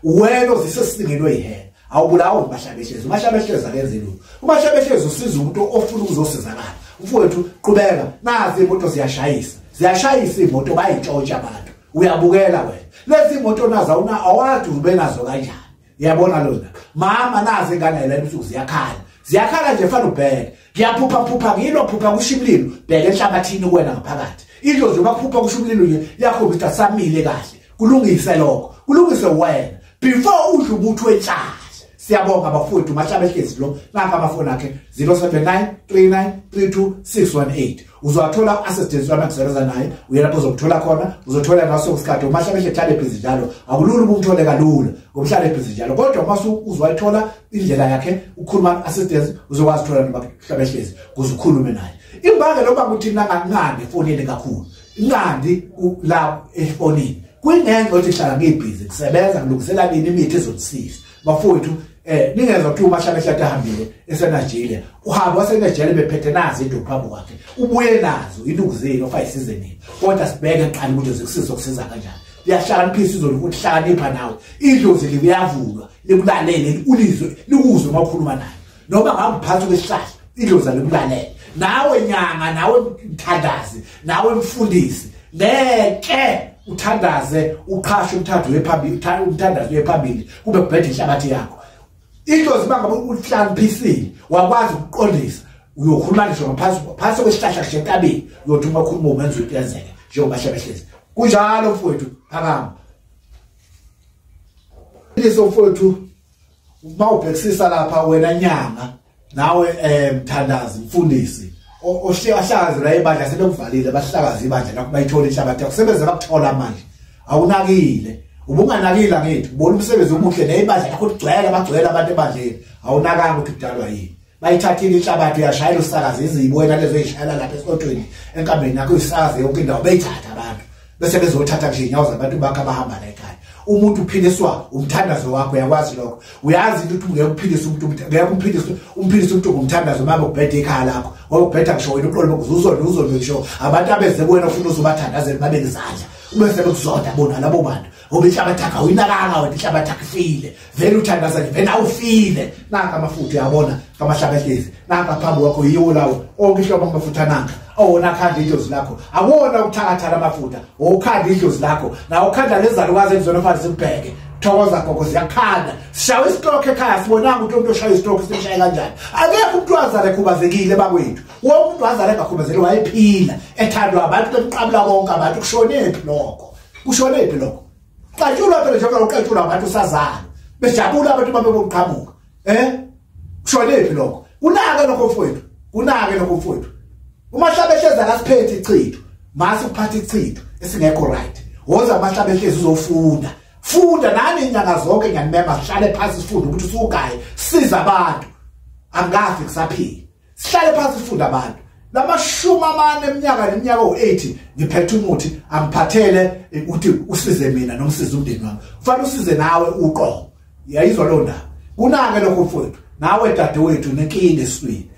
wena ozisesingeni oyihena awubulawo uMahlabehlezi uMahlabehlezi akenze lutho uMahlabehlezi usiza umuntu ofuna ukuzosizakala mfowethu qhubeka nazi imoto ziyashayisa imoto bayintshontsha abantu uyabukela wena lezi imoto nazo awazi ube nazo kanjani uyabona lona mama nazi ingane la ebusuku ziyakhala nje fana ubheke ngiyaphupha ngilo phupha kushimlilo bheke enhlabathini kuwena ngaphakathi idlozi bakuphupha kushimlilo nje yakho ukuthi asamile kahle kulungise lokho kulungise wena before udle umuntu wenhlahla siyabonga bafowethu Mahlabehlezi lo naka amafoni akhe 0793932618 uzowathola assistance wami kusebenza naye uyena uzokuthola khona uzothola ngaso isikhathi uMahlabehlezi ethale phezulu njalo akulula ukumthola kalula ngomhlale phezulu njalo kodwa mase uzwayithola indlela yakhe ukhuluma assistance uzokwazi uthola noMahlabehlezi kuze ukhulume naye imbangela loba ukuthi ngangandi efonini kakhulu ingandi la efonini kuyingenxa ukuthi hlala ngibhizi kusebenza ngilungisela nini imithi ezonsisa bafowethu ningezwa ukuthi uMahlabehlezi ahambile esenajile uhamba wasenajile bephethe nazi into phambi kwakhe ubuye nazo ilunguzeni ofa isizeni kodwa sibheke eqala ukuthi zikusiza kanjani liyahlaniphisa izolo ukuthi hlakanipha nawe idlozi liyavulwa likulalele ulizwe likuzwe makhuluma naye noma ngaphansi kwesihlahla idlozi likulalele nawe nyanga nawe mthandazi nawe mfundisi ngeke uthandaze uqhashe umthandazo wephambili kube kubhedla inhlabathi yakho idlozi bangabe uhlaniphisi wakwazi ukuqondisa uyokhuluma nje ngaphansi kwesihlahla sentabeni uyothi uma ukhuluma umenze ukuthi yenzeke njengoMahlabehlezi kunjalo mfowethu phakama liso mfowethu mawubhekisisa lapha wena nyanga nawe mthandazi mfundisi ohlakazi la ibandla sebekuvalile bahlakazi ibandla lakho bayithola inhlabathi akusebenza bakuthola manje awunakile ubunganakile ngithi ubona umsebenzi omuhle nezibandla lakho kugcwele bagcwele abantu ebandleni awunakanga ukuthi kudalwa yini bayithathile inhlabathi uyashayela usakaza izibo wena lezo ezishayela lapha esotweni enkambeni yakho isakaze yonke indawo bayithatha abantu bese bezothatha nje inyawo zabantu bakhe abahamba la ekhaya umuntu uphiliswa umthandazo wakho uyakwazi lokho uyazi ukuthi ungeke uphilise umuntu ngeke umphilise umuntu ngomthandazo mama ubhede ekhaya lakho ngokubheda ngisho wena uqolo uzolo ngisho abantu abeze kuwena ufuna uzobathandazela babe ngizandla ubese bekuzonda bona labo bantu ngoba inhlabathi yakho uyinakanga wena inhlabathi yakho ifile vele uthandaza nje vena awufile nanga amafutha uyabona kaMahlabehlezi nanga phambi kwakho yiwo lawo onke ihlobo amafutha nanga awona khanda idlozi lakho awona ukuthakathala amafutha ukhanda idlozi lakho na ukhanda lezalukazi emzona mfana sikubheke thokoza gogo ziyakhanda sishawe isitoke ekhaya sibonanga ukuthi umuntu oshaya isitoke simshaya kanjani akekho umuntu wazale khubazekile bakwethu wonke umuntu wazale ngakhubazekile wayephila ethandwa abantu bemqabula bonke abantu kushonephi lokho qatshulwa phela njengoba uqatshulwa abantu usazana bejabula abantu babe boqhamuka kushonephi lokho kunake lokho mfowethu uMahlabehlezi akasiphethe ichitho mase uphatha ichitho esingekho right woza uMahlabehlezi uzofunda nani inyanga zonke ngiyanimema sihlale phansi sifunde ukuthi usugaye siza abantu angafi kusaphila sihlale phansi sifunde abantu lamashuma amane eminyaka neminyaka u80 ngiphethe umuthi angiphathele ukuthi usize mina nomsize umndeni wami kufanele usize nawe uqobo yayizwa lo ndaba kunake lokho mfowethu nawe dadewethu nenkinga eswini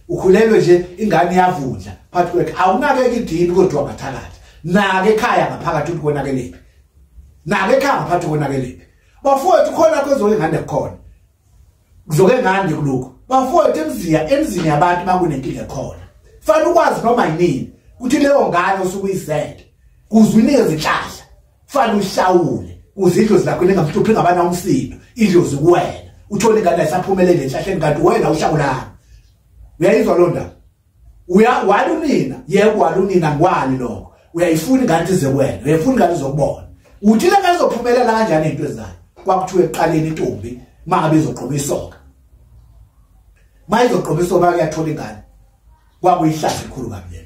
ukhulelwe nje ingane yavundla phathi kwekhe awunakeke idini kodwa ngathakathi nake ekhaya ngaphakathi ukuthi konakelephi nake ekhaya ngaphakathi konakelephi bafowethu khona kwezo ingane khona kuzoke ngani kuloko bafowethu emzini yabantu bakunenkinga khona fanele ukwazi noma yini ukuthi leyo ngane osukuyizele kuzwinike izinhlahla fanele uhlawule uzidlo zakho ningamhluphi ngabana umsindo idlozi kuwena uthole ingane isaphumelele enhlahleni kanti wena ushawulana uyayizwa lo ndaba walunina yebo walunina ngwali lokho uyayifuna ingane ize kuwena uyayifuna ingane izokubona uthi le ngane izophumelela kanjani into ezayo kwakuthiwa eqaleni intombi mangabe izoqhoma isoka mayizoqhoma isoka kuyathola ingane kwakuyihlaza elikhulu kabi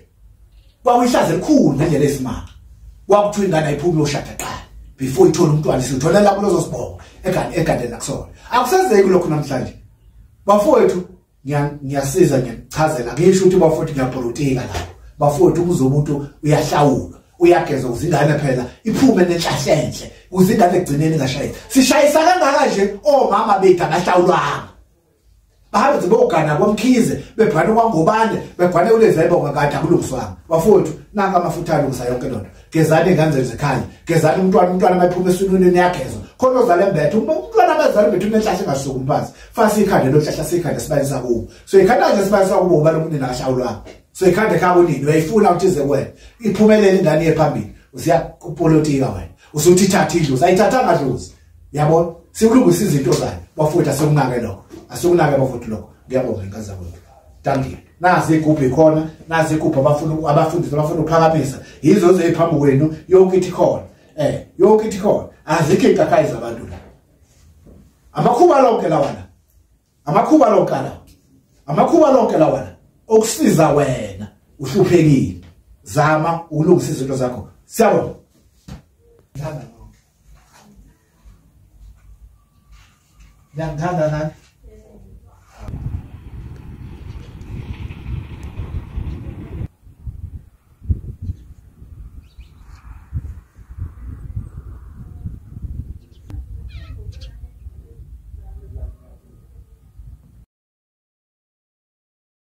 kwakuyihlaza elikhulu ngendlela esimanga kwakuthiwa ingane ayiphumi yoshada qala before ithola umntwana isithola lapho lozosibonga egadeni lakusona akusenzeki lokho namhlanje bafowethu ngiyasiza ngichazela ngisho ukuthi bafowethu ngiyapolitika lapho bafowethu kuzomuntu uyahlawula uyageza uzingane phela iphume nenhlahla enhle uzingane egcineni ngashayisa sishayisa kangaka nje omama bethu akahlawulwanga bahambe zibogana kwamkhize bebhane kwangobane bebhane kulezebo ngakade akulungiswanga bafowethu nanga amafutha alungisa yonke lonto gezani ingane zekhaya gezani umntwana mayiphuma esunweni yakhezo khona ozale mbethe umntwana abazali bethu nenhlahla engasuka umphansi fasi ikhande lohlahla sikhande sibalisa kuwo so ikhanda nje sibalisa kuwo ubani umuntu nakashawulwa so ikhande khabo nini uyayifuna ukuthi ize kuwena iphumelele ingane yephambili usiya kupolitika wena usuthi thatha indlu sayithathanga dlozi yabona sikulungisa izinto zayo bafutha sekunake lokho asikunake bafuthu lokho ngiyabonga inkaza kwethu thank you nazi igubhe khona nazi igubhe abafundisi abafuna ukuphakamisa yizo zephambi kwenu yonke ithi khona yonke ithi khona azikho inkakhayi zabantu la amakhuba lonke lawana amakhuba lonke lawana okusiza wena uhluphekile zama ulungisa izinto zakho siyabona ngiyangithanda nani